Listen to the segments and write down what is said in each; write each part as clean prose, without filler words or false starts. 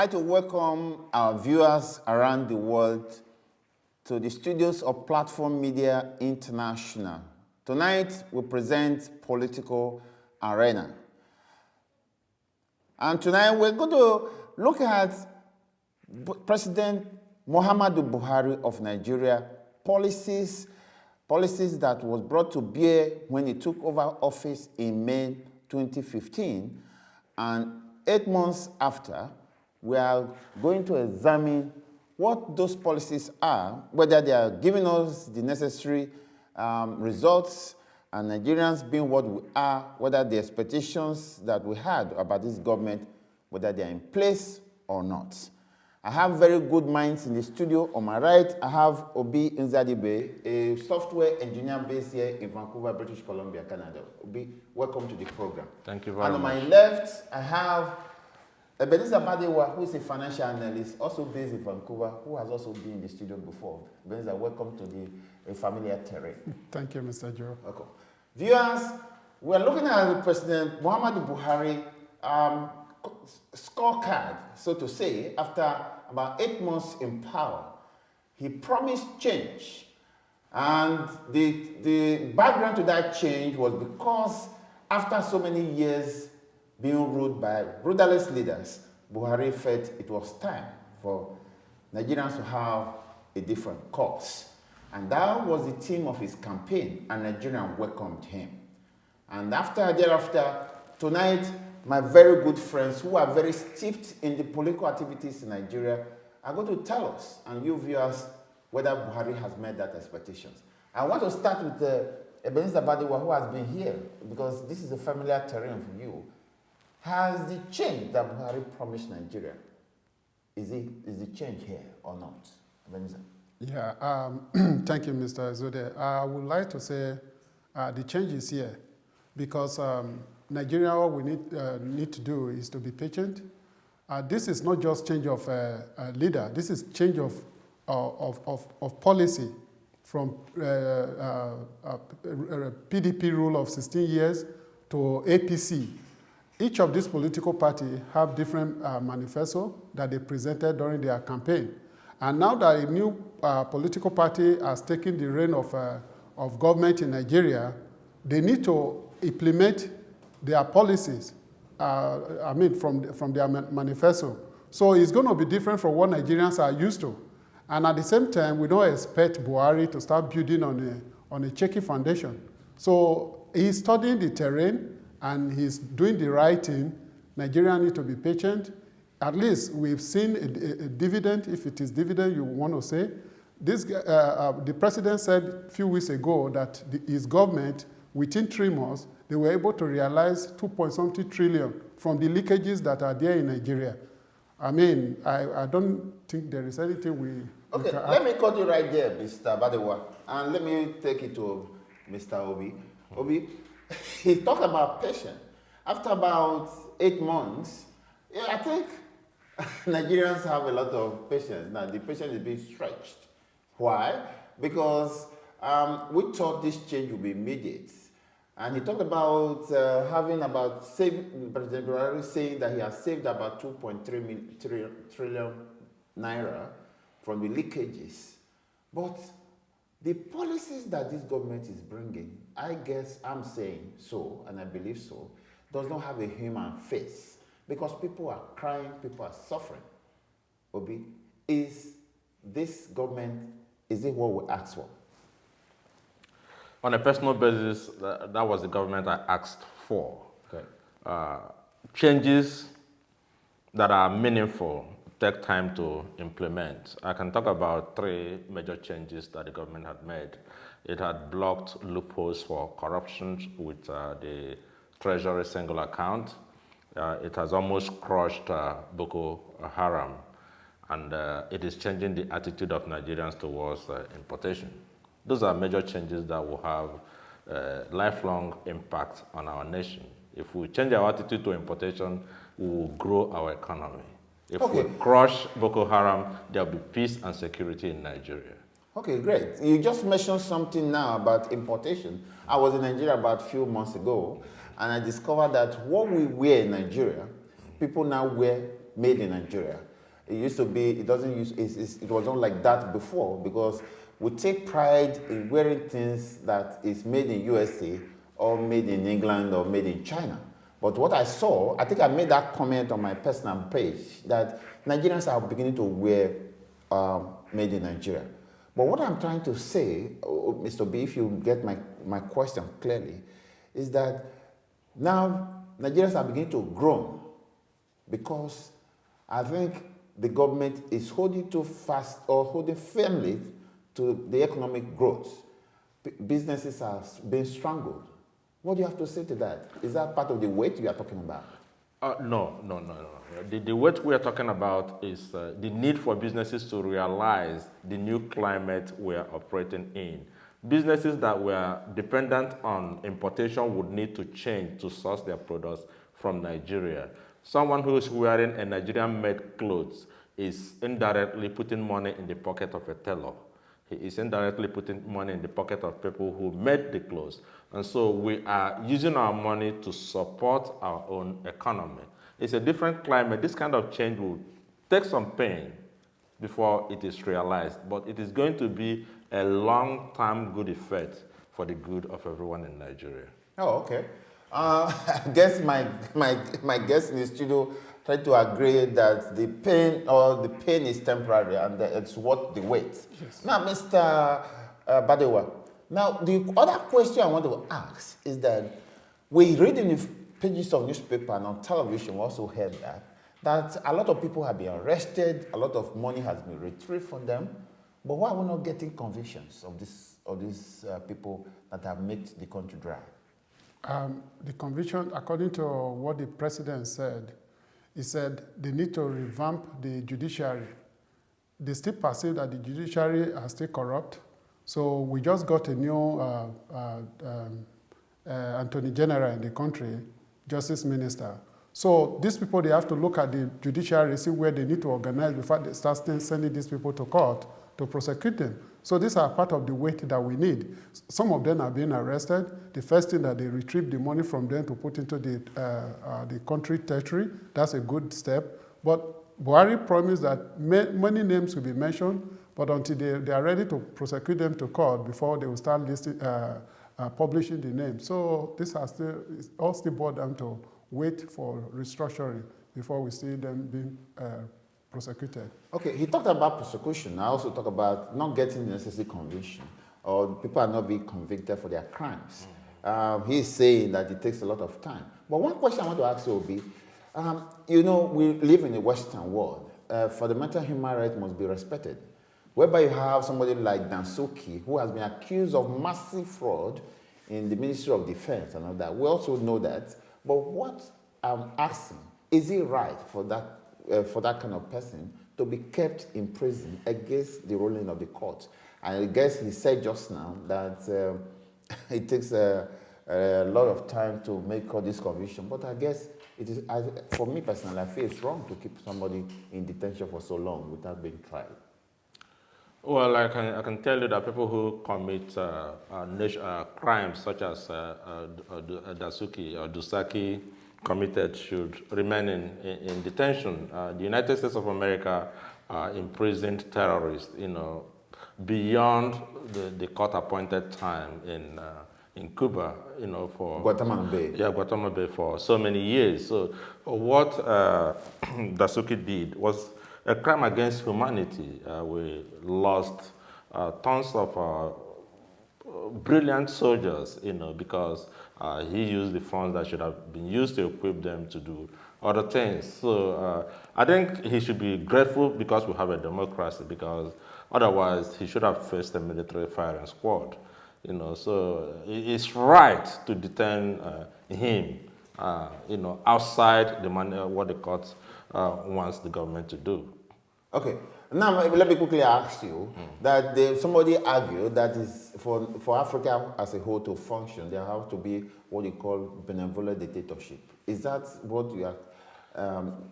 like to welcome our viewers around the world to the studios of Platform Media International. Tonight, we present Political Arena. And tonight, we're going to look at President Muhammadu Buhari of Nigeria, policies that was brought to bear when he took over office in May 2015. And 8 months after, we are going to examine what those policies are, whether they are giving us the necessary results, and Nigerians being what we are, whether the expectations that we had about this government, whether they are in place or not. I have very good minds in the studio. On my right, I have Obi Nzadibe, a software engineer based here in Vancouver, British Columbia, Canada. Obi, welcome to the program. Thank you very much. And on my left, I have Ebenezer Badewa, who is a financial analyst, also based in Vancouver, who has also been in the studio before. Ebenezer, welcome to the familiar terrain. Thank you, Mr. Joe. Okay. Viewers, we're looking at President Muhammadu Buhari scorecard, so to say, after about 8 months in power. He promised change. And the background to that change was because after so many years being ruled by rudderless leaders, Buhari felt it was time for Nigerians to have a different course. And that was the theme of his campaign, and Nigerians welcomed him. And thereafter, tonight, my very good friends who are very steeped in the political activities in Nigeria are going to tell us, and you viewers, whether Buhari has met that expectations. I want to start with Ebenezer Badewa, who has been here, because this is a familiar terrain for you. Has the change that Buhari promised Nigeria, is the change here or not? Ebenezer? Yeah, thank you, Mr. Zode. I would like to say the change is here because Nigeria, what we need to do is to be patient. This is not just change of leader. This is change of policy from PDP rule of 16 years to APC. Each of these political parties have different manifesto that they presented during their campaign. And now that a new political party has taken the reign of government in Nigeria, they need to implement their policies, from their manifesto. So it's going to be different from what Nigerians are used to. And at the same time, we don't expect Buhari to start building on a shaky foundation. So he's studying the terrain and he's doing the right thing. Nigerians need to be patient. At least we've seen a dividend, if it is dividend you want to say. The president said a few weeks ago that his government, within 3 months, they were able to realize 2.something trillion from the leakages that are there in Nigeria. I mean, I don't think there is anything we Okay, let me cut you right there, Mr. Badewa, and let me take it to Mr. Obi. Obi, he talked about patience. After about 8 months, yeah, I think Nigerians have a lot of patience. Now, the patience is being stretched. Why? Because we thought this change would be immediate. And he talked about President Buhari saying that he has saved about 2.3 trillion naira from the leakages. But the policies that this government is bringing, I guess I'm saying so, and I believe so, does not have a human face. Because people are crying, people are suffering. Obi, is this government, is it what we asked for? On a personal basis, that was the government I asked for. Okay. Changes that are meaningful take time to implement. I can talk about 3 major changes that the government had made. It had blocked loopholes for corruption with the Treasury single account. It has almost crushed Boko Haram, and it is changing the attitude of Nigerians towards importation. Those are major changes that will have lifelong impact on our nation. If we change our attitude to importation, we will grow our economy. If we crush Boko Haram, there will be peace and security in Nigeria. Okay, great. You just mentioned something now about importation. I was in Nigeria about a few months ago, and I discovered that what we wear in Nigeria, people now wear made in Nigeria. It used to be, it doesn't use, it was not like that before, because we take pride in wearing things that is made in USA or made in England or made in China. But what I saw, I think I made that comment on my personal page, that Nigerians are beginning to wear made in Nigeria. But what I'm trying to say, Mr. B, if you get my question clearly, is that now Nigerians are beginning to groan, because I think the government is holding too fast or holding firmly to the economic growth. Businesses are being strangled. What do you have to say to that? Is that part of the weight you are talking about? No. The weight we are talking about is the need for businesses to realize the new climate we are operating in. Businesses that were dependent on importation would need to change to source their products from Nigeria. Someone who is wearing a Nigerian-made clothes is indirectly putting money in the pocket of a tailor. He is indirectly putting money in the pocket of people who made the clothes. And so we are using our money to support our own economy. It's a different climate. This kind of change will take some pain before it is realized, but it is going to be a long-term good effect for the good of everyone in Nigeria. Oh, okay. I guess my guest in the studio tried to agree that the pain is temporary and that it's worth the wait. Yes. Now, Mr. Badewa, now the other question I want to ask is that we read in the pages of newspaper and on television, we also heard that a lot of people have been arrested, a lot of money has been retrieved from them, but why are we not getting convictions of these people that have made the country dry? The conviction, according to what the president said, he said they need to revamp the judiciary. They still perceive that the judiciary are still corrupt. So we just got a new Attorney General in the country, Justice Minister. So these people, they have to look at the judiciary, see where they need to organize before they start sending these people to court to prosecute them. So these are part of the weight that we need. Some of them are being arrested. The first thing that they retrieve the money from them to put into the country treasury, that's a good step. But Buhari promised that many names will be mentioned, but until they are ready to prosecute them to court before they will start publishing the names. So this all still boiled down to wait for restructuring before we see them being prosecuted. Okay, he talked about prosecution. I also talk about not getting the necessary conviction, or people are not being convicted for their crimes. He is saying that it takes a lot of time. But one question I want to ask you will be, you know, we live in a Western world. Fundamental human rights must be respected. Whereby you have somebody like Dansuki, who has been accused of massive fraud in the Ministry of Defense and all that. We also know that. But what I'm asking, is it right for that kind of person to be kept in prison against the ruling of the court? And I guess he said just now that it takes a lot of time to make all this conviction. But I guess it is, for me personally, I feel it's wrong to keep somebody in detention for so long without being tried. Well, I can tell you that people who commit crimes such as Dasuki or Dusaki committed should remain in detention. The United States of America imprisoned terrorists, you know, beyond the court-appointed time in Cuba, you know, for Guantanamo Bay. Yeah, Guantanamo Bay for so many years. So what Dasuki did was a crime against humanity. We lost tons of brilliant soldiers, you know, because he used the funds that should have been used to equip them to do other things. So I think he should be grateful because we have a democracy, because otherwise he should have faced a military firing squad, you know. So it's right to detain him, you know, outside what the court wants the government to do. Okay. Now, let me quickly ask you that somebody argued that is for Africa as a whole to function, there have to be what you call benevolent dictatorship. Is that what you are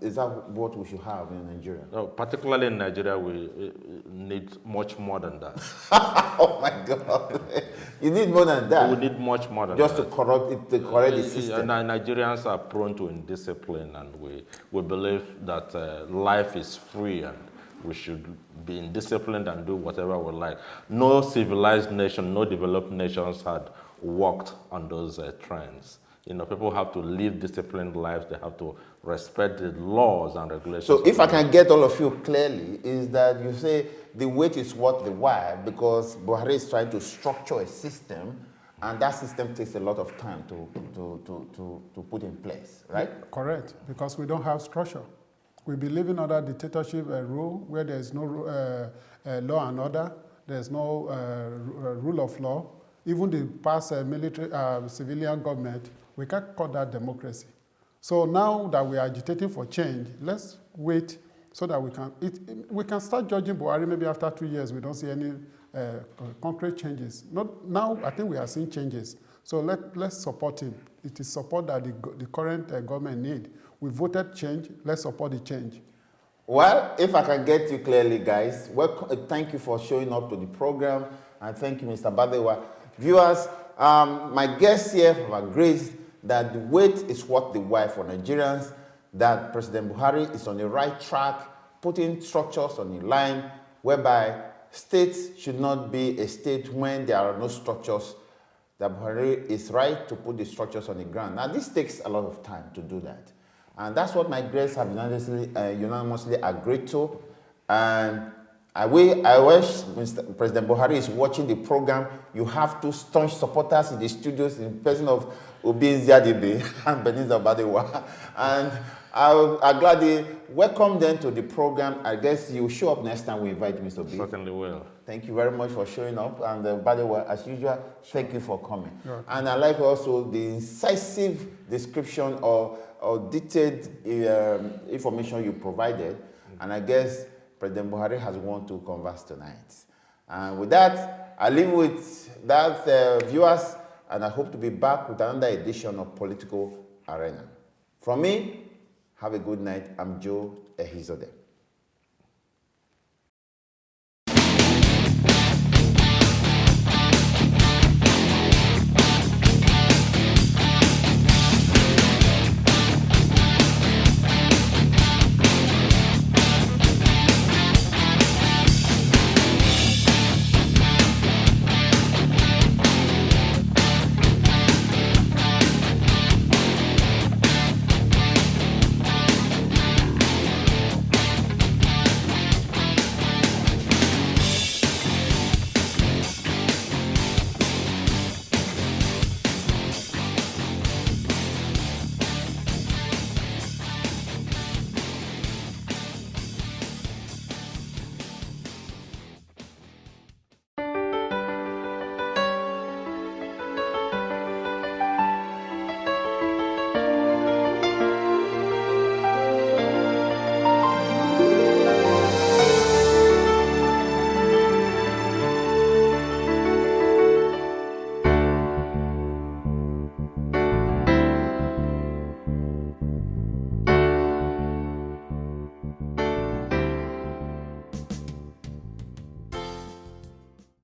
Is that what we should have in Nigeria? No, particularly in Nigeria, we need much more than that. Oh my God. You need more than that. We need much more than Just that. to correct the system. Nigerians are prone to indiscipline, and we believe that life is free and we should be indisciplined and do whatever we like. No civilized nation, no developed nations had worked on those trends. You know, people have to live disciplined lives. They have to respect the laws and regulations. So if I can get all of you clearly, is that you say the wait is worth the while because Buhari is trying to structure a system, and that system takes a lot of time to put in place, right? Yeah, correct, because we don't have structure. We believe in other dictatorship rule where there is no law and order, there is no rule of law. Even the past military, civilian government, we can't call that democracy. So now that we are agitating for change, let's wait so that we can start judging Buhari maybe after 2 years. We don't see any concrete changes. Now, I think we are seeing changes. So let's support him. It is support that the current government need. We voted change. Let's support the change. Well, if I can get you clearly, guys, thank you for showing up to the program, and thank you, Mr. Badewa. Viewers, my guests here have agreed that the wait is worth the while for Nigerians, that President Buhari is on the right track, putting structures on the line, whereby states should not be a state when there are no structures, that Buhari is right to put the structures on the ground. Now, this takes a lot of time to do that. And that's what my guests have unanimously agreed to. And I wish Mr. President Buhari is watching the program. You have two staunch supporters in the studios in the person of Obi Nziadibe and Beniza Badewa. And I gladly welcome them to the program. I guess you will show up next time we invite Mr. Obi. Certainly will. Thank you very much for showing up. And Badewa, as usual, thank you for coming. Sure. And I like also the incisive description or detailed information you provided. And I guess President Buhari has won to converse tonight. And with that, I leave with that, viewers, and I hope to be back with another edition of Political Arena. From me, have a good night. I'm Joe Ehizode.